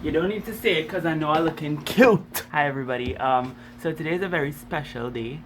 You don't need to say it because I know I'm looking cute. Hi everybody. So today is a very special day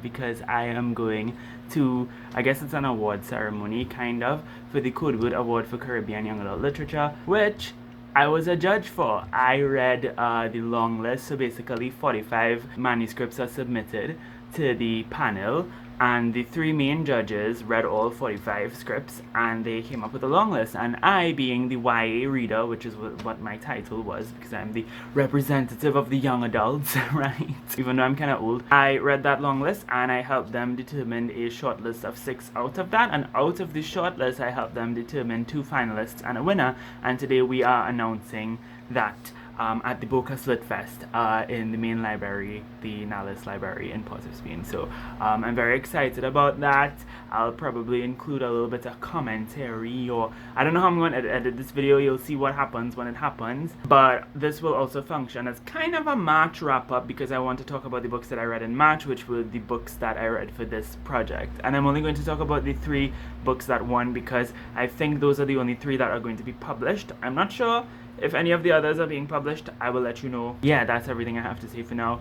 because I am going to, I guess it's an award ceremony kind of, for the Codewood Award for Caribbean Young Adult Literature, which I was a judge for. I read the long list, so basically 45 manuscripts are submitted to the panel, and the three main judges read all 45 scripts and they came up with a long list, and I, being the YA reader, which is what my title was because I'm the representative of the young adults, right, even though I'm kind of old, I read that long list and I helped them determine a short list of 6 out of that, and out of the short list I helped them determine 2 finalists and a winner, and today we are announcing that at the BocasLitFest in the main library, the Nallis Library in Port of Spain. So I'm very excited about that. I'll probably include a little bit of commentary, or I don't know how I'm going to edit this video. You'll see what happens when it happens. But this will also function as kind of a March wrap-up because I want to talk about the books that I read in March, which were the books that I read for this project. And I'm only going to talk about the 3 books that won because I think those are the only 3 that are going to be published. I'm not sure if any of the others are being published. I will let you know. Yeah, that's everything I have to say for now.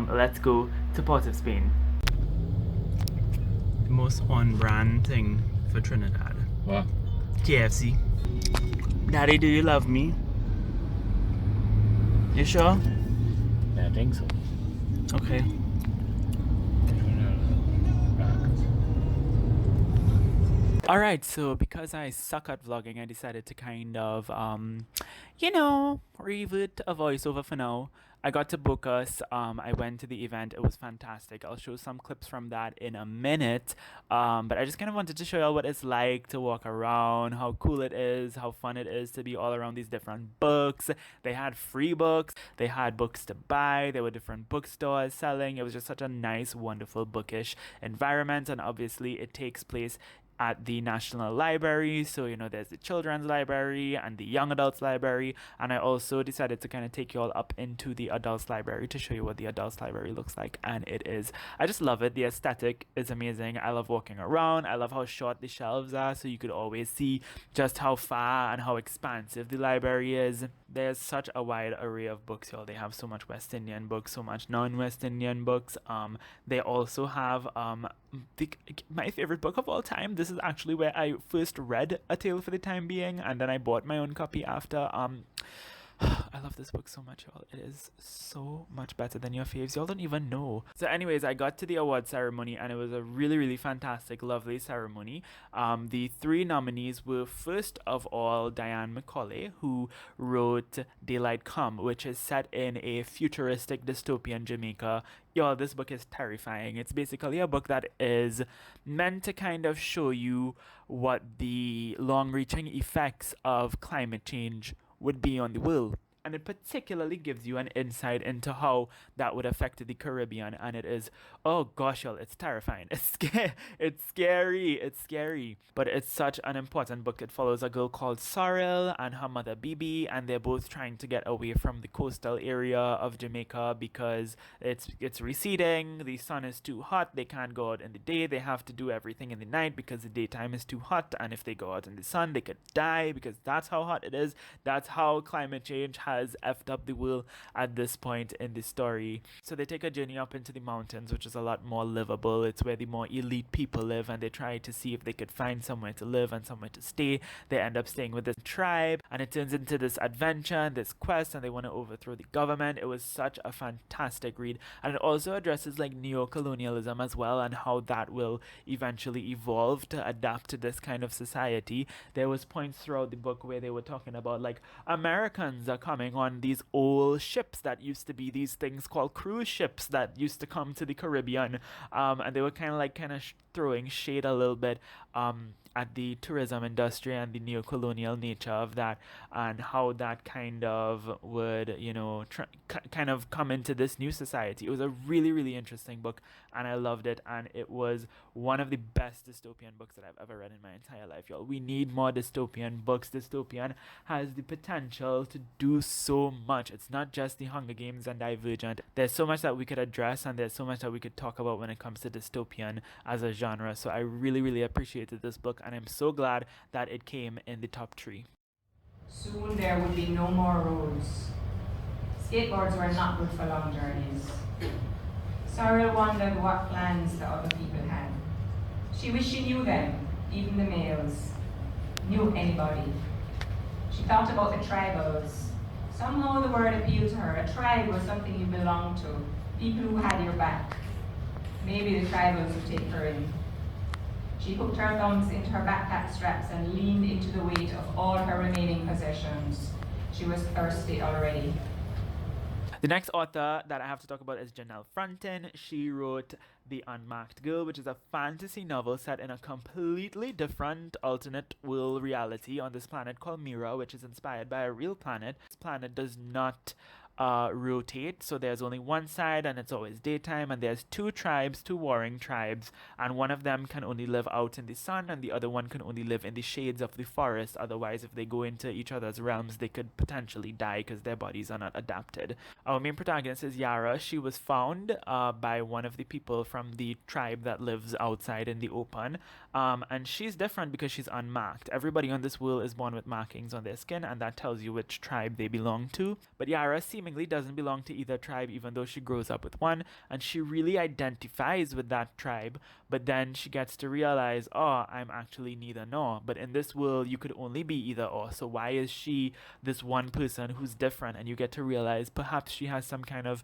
Let's go to Port of Spain. The most on-brand thing for Trinidad. What? KFC. Daddy, do you love me? You sure? Yeah, I think so. Okay. Alright, so because I suck at vlogging, I decided to kind of, revert to a voiceover for now. I got to Bocas, I went to the event, it was fantastic. I'll show some clips from that in a minute, but I just kind of wanted to show y'all what it's like to walk around, how cool it is, how fun it is to be all around these different books. They had free books, they had books to buy, there were different bookstores selling. It was just such a nice, wonderful, bookish environment, and obviously it takes place at the National Library. So, there's the Children's Library and the Young Adults Library. And I also decided to kind of take you all up into the Adults Library to show you what the Adults Library looks like. And I just love it. The aesthetic is amazing. I love walking around. I love how short the shelves are, so you could always see just how far and how expansive the library is. There's such a wide array of books, y'all. They have so much West Indian books, so much non-West Indian books. They also have my favorite book of all time. This is actually where I first read A Tale for the Time Being, and then I bought my own copy after. I love this book so much, y'all. It is so much better than your faves. Y'all don't even know. So anyways, I got to the award ceremony and it was a really, really fantastic, lovely ceremony. The 3 nominees were, first of all, Diane Macaulay, who wrote Daylight Come, which is set in a futuristic dystopian Jamaica. Y'all, this book is terrifying. It's basically a book that is meant to kind of show you what the long-reaching effects of climate change would be on the world, and it particularly gives you an insight into how that would affect the Caribbean. And it is, oh gosh, y'all, it's terrifying. It's scary, but it's such an important book. It follows a girl called Sorrel and her mother Bibi, and they're both trying to get away from the coastal area of Jamaica because it's receding, the sun is too hot, they can't go out in the day, they have to do everything in the night because the daytime is too hot, and if they go out in the sun they could die because that's how hot it is. That's how climate change has effed up the world at this point in the story. So they take a journey up into the mountains, which is a lot more livable. It's where the more elite people live, and they try to see if they could find somewhere to live and somewhere to stay. They end up staying with this tribe, and it turns into this adventure and this quest, and they want to overthrow the government. It was such a fantastic read, and it also addresses like neo-colonialism as well, and how that will eventually evolve to adapt to this kind of society. There was points throughout the book where they were talking about like Americans are coming on these old ships that used to be these things called cruise ships that used to come to the Caribbean, and they were kind of throwing shade a little bit at the tourism industry and the neo-colonial nature of that, and how that kind of would kind of come into this new society. It was a really, really interesting book, and I loved it, and it was one of the best dystopian books that I've ever read in my entire life, y'all. We need more dystopian books. Dystopian has the potential to do so much. It's not just the Hunger Games and Divergent. There's so much that we could address, and there's so much that we could talk about when it comes to dystopian as a genre. So I really, really appreciated this book, and I'm so glad that it came in the top 3. Soon there would be no more roads. Skateboards were not good for long journeys. Sorrel wondered what plans the other people had. She wished she knew them, even the males, knew anybody. She thought about the tribals. Somehow the word appealed to her. A tribe was something you belonged to, people who had your back. Maybe the tribals would take her in. She hooked her thumbs into her backpack straps and leaned into the weight of all her remaining possessions. She was thirsty already. The next author that I have to talk about is Janelle Frontin. She wrote The Unmarked Girl, which is a fantasy novel set in a completely different alternate world reality on this planet called Mira, which is inspired by a real planet. This planet does not rotate, so there's only one side and it's always daytime, and there's two tribes, two warring tribes, and one of them can only live out in the sun and the other one can only live in the shades of the forest. Otherwise, if they go into each other's realms, they could potentially die because their bodies are not adapted. Our main protagonist is Yara. She was found by one of the people from the tribe that lives outside in the open, and she's different because she's unmarked. Everybody on this world is born with markings on their skin, and that tells you which tribe they belong to. But Yara seemingly doesn't belong to either tribe, even though she grows up with one, and she really identifies with that tribe. But then she gets to realize, oh, I'm actually neither nor. But in this world, you could only be either or. So why is she this one person who's different? And you get to realize perhaps she has some kind of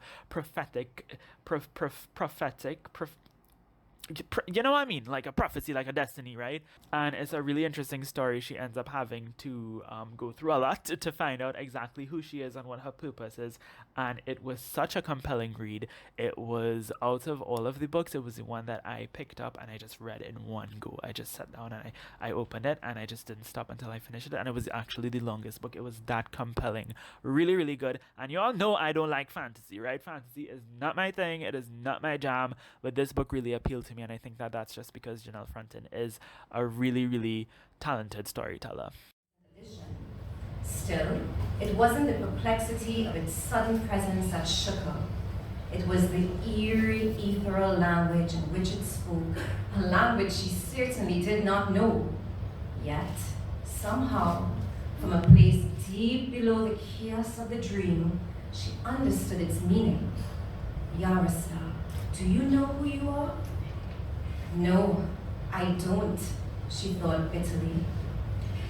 you know what I mean? Like a prophecy, like a destiny, right? And it's a really interesting story. She ends up having to go through a lot to find out exactly who she is and what her purpose is. And it was such a compelling read. It was, out of all of the books, it was the one that I picked up and I just read in one go. I just sat down and I opened it and I just didn't stop until I finished it. And it was actually the longest book. It was that compelling. Really, really good. And you all know I don't like fantasy, right? Fantasy is not my thing. It is not my jam. But this book really appealed to me, and I think that that's just because Janelle Frontin is a really, really talented storyteller. Still, it wasn't the perplexity of its sudden presence that shook her. It was the eerie, ethereal language in which it spoke, a language she certainly did not know. Yet, somehow, from a place deep below the chaos of the dream, she understood its meaning. Yaroslav, do you know who you are? No, I don't, she thought bitterly.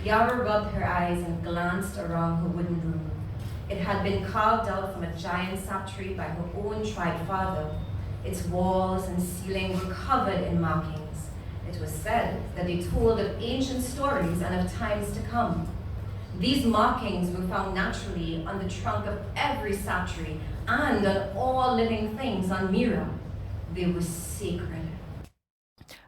Yara rubbed her eyes and glanced around her wooden room. It had been carved out from a giant sap tree by her own tribe father. Its walls and ceiling were covered in markings. It was said that they told of ancient stories and of times to come. These markings were found naturally on the trunk of every sap tree and on all living things on Mira. They were sacred.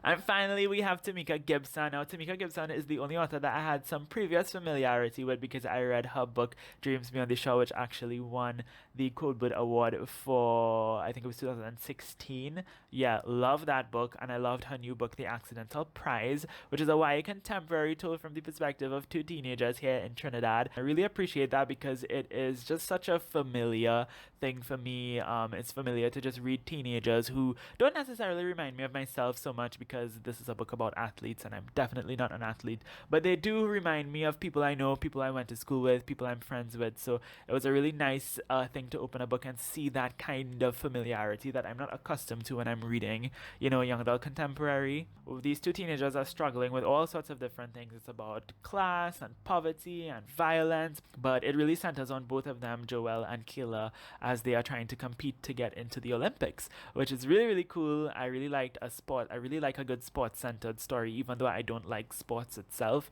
And finally, we have Tamika Gibson. Now, Tamika Gibson is the only author that I had some previous familiarity with because I read her book, Dreams Beyond the Shore, which actually won the Codebird Award for, I think it was 2016. Yeah, love that book. And I loved her new book, The Accidental Prize, which is a YA contemporary told from the perspective of two teenagers here in Trinidad. I really appreciate that because it is just such a familiar thing for me. It's familiar to just read teenagers who don't necessarily remind me of myself so much because this is a book about athletes and I'm definitely not an athlete, but they do remind me of people I know, people I went to school with, people I'm friends with. So it was a really nice thing to open a book and see that kind of familiarity that I'm not accustomed to when I'm reading, young adult contemporary. These two teenagers are struggling with all sorts of different things. It's about class and poverty and violence, but it really centers on both of them, Joelle and Kayla, as they are trying to compete to get into the Olympics, which is really, really cool. I really liked I really like a good sports-centered story, even though I don't like sports itself.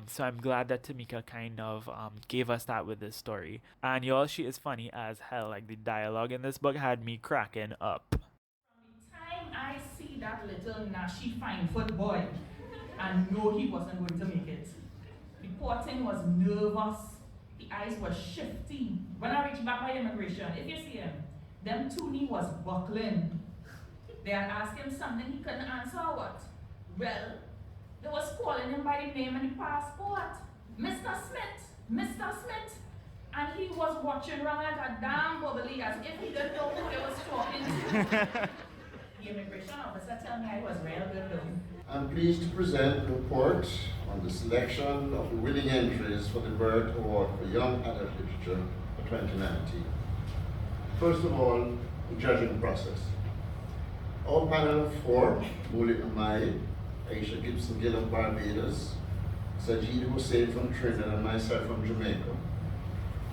So I'm glad that Tamika kind of gave us that with this story. And y'all, she is funny as hell. Like, the dialogue in this book had me cracking up. From the time I see that little nashy fine foot boy, I know he wasn't going to make it. The porting was nervous. The eyes were shifty. When I reached back by immigration, if you see him, them two knee was buckling. They had asked him something he couldn't answer or what? Well, they was calling him by the name and the passport. Mr. Smith, Mr. Smith. And he was watching around like a damn bubbly as if he didn't know who they was talking to. The immigration officer told me I was real good though. I'm pleased to present a report on the selection of the winning entries for the Burt Award for Young Adult Literature for 2019. First of all, the judging process. Our panel of four, Mulit Amai, Aisha Gibson Gill of Barbados, Saajid Hussain from Trinidad, and myself from Jamaica,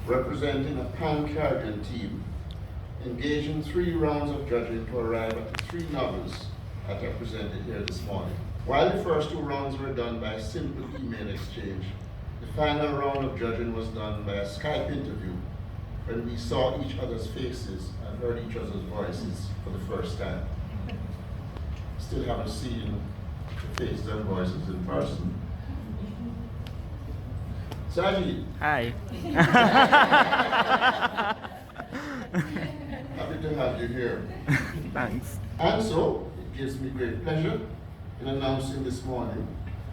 representing a pan-Caribbean team, engaged in 3 rounds of judging to arrive at the 3 novels that are presented here this morning. While the first 2 rounds were done by a simple email exchange, the final round of judging was done by a Skype interview when we saw each other's faces and heard each other's voices for the first time. Still haven't seen the faces and voices in person. Saajid. Hi. Happy to have you here. Thanks. And so, it gives me great pleasure in announcing this morning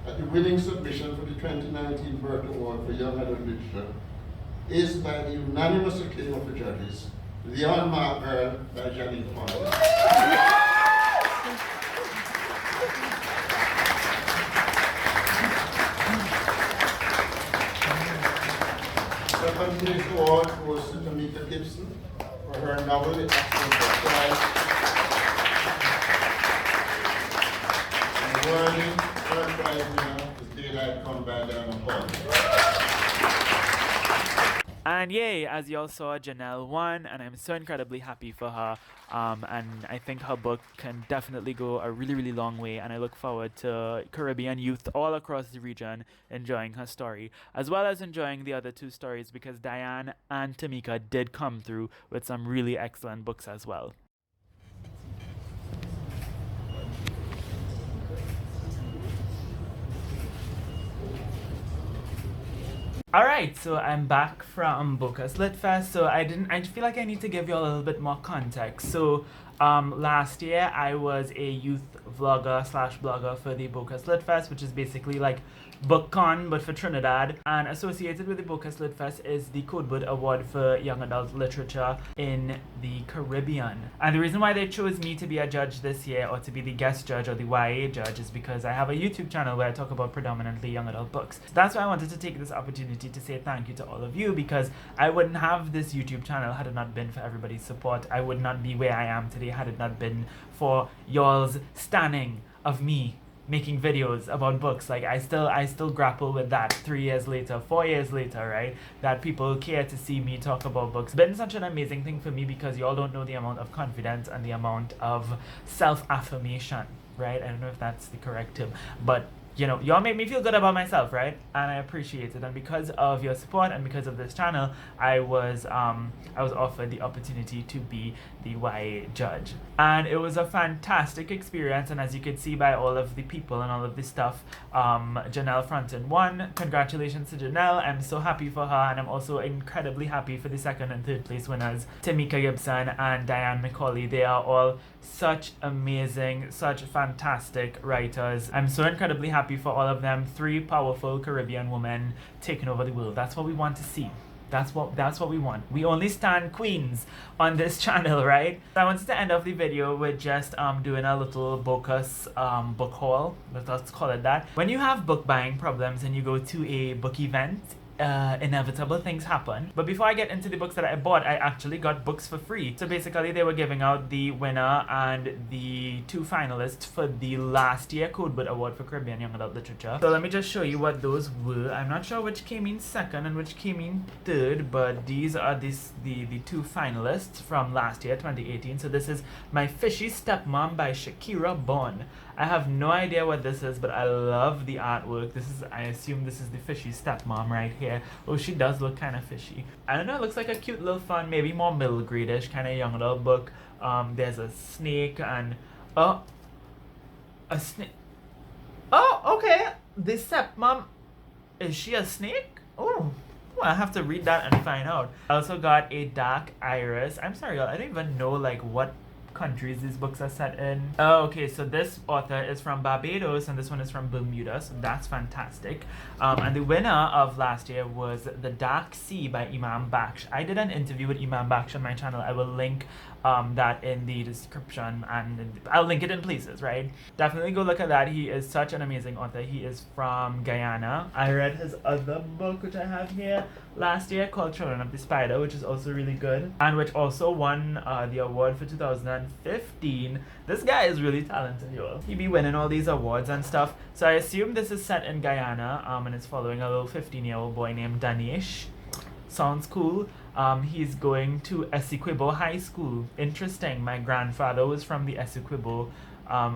that the winning submission for the 2019 Burt Award for Young Adult Literature is, by the unanimous acclaim of the judges, The Unmarked Girl by Janine Conway. Second place award goes to Tamika Gibson for her novel, The Accident of Christ. And the worthy third prize winner is Daylight Come by Diana Paul. And yay, as you all saw, Janelle won, and I'm so incredibly happy for her. And I think her book can definitely go a really, really long way, and I look forward to Caribbean youth all across the region enjoying her story, as well as enjoying the other 2 stories, because Diane and Tamika did come through with some really excellent books as well. Alright, so I'm back from BocasLitFest. So I feel like I need to give you a little bit more context. So last year I was a youth vlogger / blogger for the BocasLitFest, which is basically like BookCon but for Trinidad, and associated with the BocasLitFest is the Codeword Award for Young Adult Literature in the Caribbean. And the reason why they chose me to be a judge this year, or to be the guest judge or the YA judge, is because I have a YouTube channel where I talk about predominantly young adult books. So that's why I wanted to take this opportunity to say thank you to all of you, because I wouldn't have this YouTube channel had it not been for everybody's support. I would not be where I am today had it not been for y'all's standing of me making videos about books. Like I still grapple with that 3 years later, 4 years later, right? That people care to see me talk about books. It's been such an amazing thing for me, because y'all don't know the amount of confidence and the amount of self-affirmation, right? I don't know if that's the correct term, but you know, y'all make me feel good about myself, right? And I appreciate it. And because of your support and because of this channel, I was offered the opportunity to be the YA judge. And it was a fantastic experience. And as you could see by all of the people and all of the stuff, Janelle Fronton won. Congratulations to Janelle. I'm so happy for her. And I'm also incredibly happy for the 2nd and 3rd place winners, Tamika Gibson and Diane McCauley. They are all such amazing, such fantastic writers. I'm so incredibly happy for all of them. 3 powerful Caribbean women taking over the world. That's what we want to see. That's what we want. We only stand queens on this channel, right? So I wanted to end off the video with just doing a little Bocas book haul. Let's call it that. When you have book buying problems and you go to a book event, inevitable things happen. But before I get into the books that I bought, I actually got books for free. So basically they were giving out the winner and the 2 finalists for the last year Codeword Award for Caribbean Young Adult Literature. So let me just show you what those were. I'm not sure which came in 2nd and which came in 3rd, but these are the 2 finalists from last year, 2018. So this is My Fishy Stepmom by Shakira Bond. I have no idea what this is, but I love the artwork. I assume this is the fishy stepmom right here. Oh, she does look kind of fishy. I don't know, it looks like a cute little fun, maybe more middle grade-ish kind of young adult book. There's a snake and... Oh! A snake... Oh, okay! The stepmom... Is she a snake? Oh! Well, I have to read that and find out. I also got a Dark Iris. I'm sorry, y'all, I don't even know like what countries these books are set in. Oh, okay, so this author is from Barbados and this one is from Bermuda, so that's fantastic. And the winner of last year was The Dark Sea by Imam Baksh. I did an interview with Imam Baksh on my channel. I will link that in the description, and I'll link it in places, right? Definitely go look at that. He is such an amazing author. He is from Guyana. I read his other book, which I have here, last year, called Children of the Spider, which is also really good, and which also won the award for 2015. This guy is really talented, y'all. He be winning all these awards and stuff. So I assume this is set in Guyana, and it's following a little 15-year-old boy named Danish. Sounds cool. He's going to Essequibo High School. Interesting. My grandfather was from the Essequibo,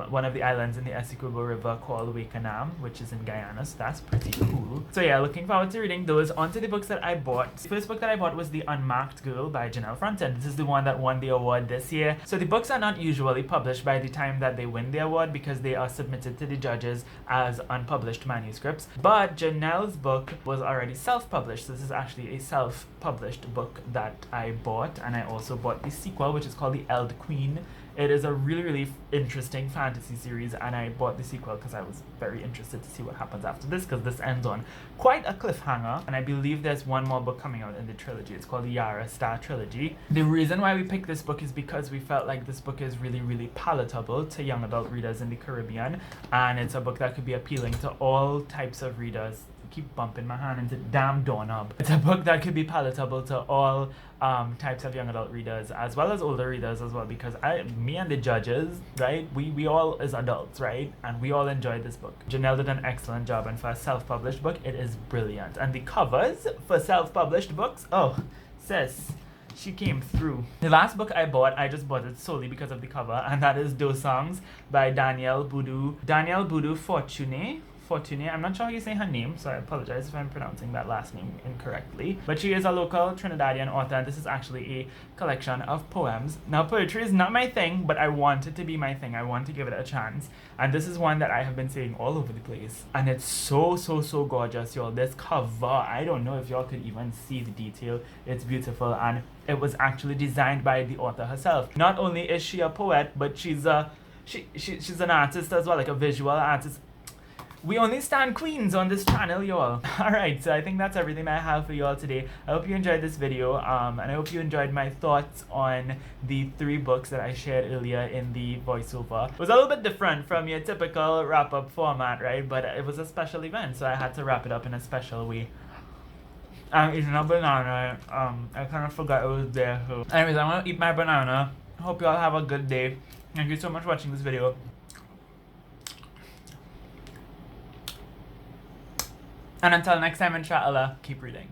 one of the islands in the Essequibo River called Wakanam, which is in Guyana, so that's pretty cool. So yeah, looking forward to reading those. On to the books that I bought. The first book that I bought was The Unmarked Girl by Janelle Fronten. This is the one that won the award this year. So the books are not usually published by the time that they win the award because they are submitted to the judges as unpublished manuscripts. But Janelle's book was already self-published. So this is actually a self-published book that I bought, and I also bought the sequel, which is called The Eld Queen. It is a really, really interesting fantasy series, and I bought the sequel because I was very interested to see what happens after this, because this ends on quite a cliffhanger, and I believe there's one more book coming out in the trilogy. It's called the Yara Star Trilogy. The reason why we picked this book is because we felt like this book is really, really palatable to young adult readers in the Caribbean, and it's a book that could be appealing to all types of readers. Keep bumping my hand into the damn doorknob. It's a book that could be palatable to all types of young adult readers as well as older readers as well, because me and the judges, right, we all as adults, right, and we all enjoyed this book. Janelle did an excellent job, and for a self-published book, it is brilliant. And the covers for self-published books, oh, sis, she came through. The last book I bought, I just bought it solely because of the cover, and that is Deux Songs by Danielle Boudou Fortuné. I'm not sure how you say her name, so I apologize if I'm pronouncing that last name incorrectly. But she is a local Trinidadian author, and this is actually a collection of poems. Now, poetry is not my thing, but I want it to be my thing. I want to give it a chance. And this is one that I have been saying all over the place. And it's so, so, so gorgeous, y'all. This cover, I don't know if y'all could even see the detail. It's beautiful, and it was actually designed by the author herself. Not only is she a poet, but she's she's an artist as well, like a visual artist. We only stand queens on this channel, y'all. Alright, so I think that's everything I have for y'all today. I hope you enjoyed this video, and I hope you enjoyed my thoughts on the 3 books that I shared earlier in the voiceover. It was a little bit different from your typical wrap-up format, right? But it was a special event, so I had to wrap it up in a special way. I'm eating a banana. I kind of forgot it was there. So. Anyways, I'm gonna eat my banana. Hope y'all have a good day. Thank you so much for watching this video. And until next time, inshallah, keep reading.